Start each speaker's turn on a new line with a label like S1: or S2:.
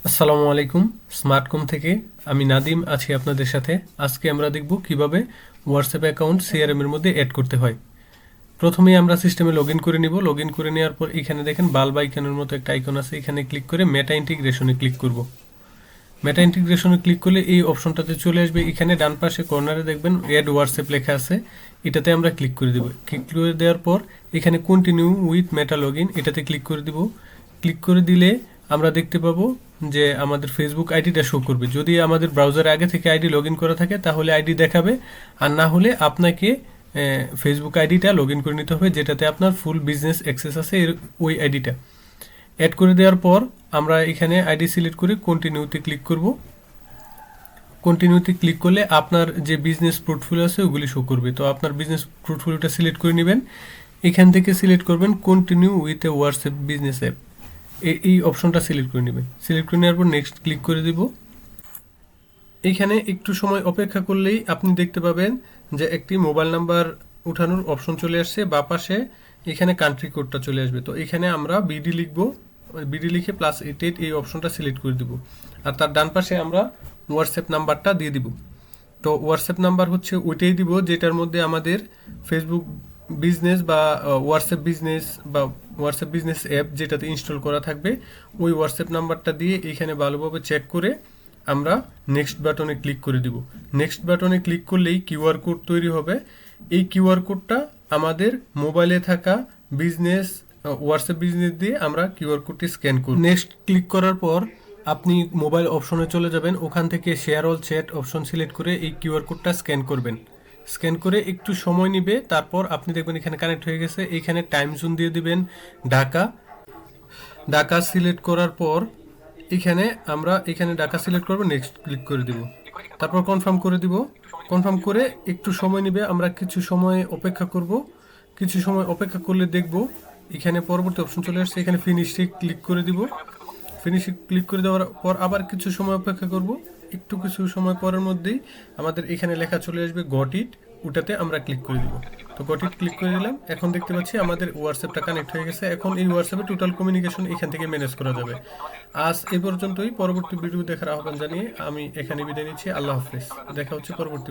S1: আসসালামু আলাইকুম। স্মার্টকম থেকে আমি নাদিম আছি আপনাদের সাথে। আজকে আমরা দেখব কিভাবে হোয়াটসঅ্যাপ অ্যাকাউন্ট সিআরএম এর মধ্যে অ্যাড করতে হয়। প্রথমেই আমরা সিস্টেমে লগ ইন করে নিব। লগ ইন করে নেওয়ার পর এখানে দেখেন বাল্ব আইকনের মতো একটা আইকন আছে, এখানে ক্লিক করে মেটা ইন্টিগ্রেশনে ক্লিক করব। মেটা ইন্টিগ্রেশনে ক্লিক করলে এই অপশনটাতে চলে আসবে। এখানে ডান পাশে কর্নারে দেখবেন অ্যাড হোয়াটসঅ্যাপ লেখা আছে, এটাতে আমরা ক্লিক করে দেব। ক্লিক করে দেওয়ার পর এখানে continue with meta log in এটাতে ক্লিক করে দিব। ক্লিক করে দিলে আমরা দেখতে পাবো যে আমাদের ফেসবুক আইডিটা শো করবে। যদি আমাদের ব্রাউজারে আগে থেকে আইডি লগ ইন করা থাকে তাহলে আইডি দেখাবে, আর না হলে আপনাকে ফেসবুক আইডিটা লগ ইন করে নিতে হবে, যেটাতে আপনার ফুল বিজনেস অ্যাক্সেস আছে ওই আইডিটা। অ্যাড করে দেওয়ার পর আমরা এখানে আইডি সিলেক্ট করে কন্টিনিউতে ক্লিক করব। কন্টিনিউতে ক্লিক করলে আপনার যে বিজনেস পোর্টফোলিও আছে ওগুলি শো করবে। তো আপনার বিজনেস পোর্টফোলিওটা সিলেক্ট করে নেবেন। এখান থেকে সিলেক্ট করবেন continue with a WhatsApp business app, এই অপশনটা সিলেক্ট করে নেবেন। সিলেক্ট করে নেওয়ার পর নেক্সট ক্লিক করে দিব। এইখানে একটু সময় অপেক্ষা করলেই আপনি দেখতে পাবেন যে একটি মোবাইল নাম্বার উঠানোর অপশন চলে আসছে। বা পাশে এখানে কান্ট্রি কোডটা চলে আসবে। তো এখানে আমরা বিডি লিখব, বিডি লিখে +88 এই অপশনটা সিলেক্ট করে দিব। আর তার ডান পাশে আমরা হোয়াটসঅ্যাপ নাম্বারটা দিয়ে দিব। তো হোয়াটসঅ্যাপ নাম্বার হচ্ছে ওইটাই দিব যেটার মধ্যে আমাদের ফেসবুক বিজনেস বা হোয়াটসঅ্যাপ বিজনেস অ্যাপ যেটাতে ইনস্টল করা থাকবে, ওই হোয়াটসঅ্যাপ নাম্বারটা দিয়ে এখানে ভালোভাবে চেক করে আমরা নেক্সট বাটনে ক্লিক করে দিব। নেক্সট বাটনে ক্লিক করলেই কিউআর কোড তৈরি হবে। এই কিউআর কোডটা আমাদের মোবাইলে থাকা বিজনেস হোয়াটসঅ্যাপ বিজনেস দিয়ে আমরা কিউআর কোডটি স্ক্যান করব। নেক্সট ক্লিক করার পর আপনি মোবাইল অপশনে চলে যাবেন। ওখান থেকে share all chat option select করে এই কিউআর কোডটা স্ক্যান করবেন। স্ক্যান করে একটু সময় নেবে, তারপর আপনি দেখবেন এখানে কানেক্ট হয়ে গেছে। এখানে টাইম জোন দিয়ে দিবেন ঢাকা। ঢাকা সিলেক্ট করার পর এখানে ঢাকা সিলেক্ট করব, নেক্সট ক্লিক করে দিব। তারপর কনফার্ম করে দিব। কনফার্ম করে একটু সময় নেবে, আমরা কিছু সময় অপেক্ষা করব। কিছু সময় অপেক্ষা করলে দেখব এখানে পরবর্তী অপশন চলে আসছে, এখানে ফিনিশে ক্লিক করে দিব। ফিনিশে ক্লিক করে দেওয়ার পর আবার কিছু সময় অপেক্ষা করব। কিছু সময় পরের মধ্যেই আমাদের এখানে লেখা চলে আসবে গট ইট, ওটাতে আমরা ক্লিক করে দিব। তো গট ইট ক্লিক করে দিলাম। এখন দেখতে পাচ্ছি আমাদের হোয়াটসঅ্যাপটা কানেক্ট হয়ে গেছে। এখন এই হোয়াটসঅ্যাপে টোটাল কমিউনিকেশন এখান থেকে ম্যানেজ করা যাবে। আজ এই পর্যন্তই। পরবর্তী ভিডিও দেখার আহ্বান জানিয়ে আমি এখানে বিদায় নিচ্ছি। আল্লাহ হাফিজ। দেখা হচ্ছে পরবর্তী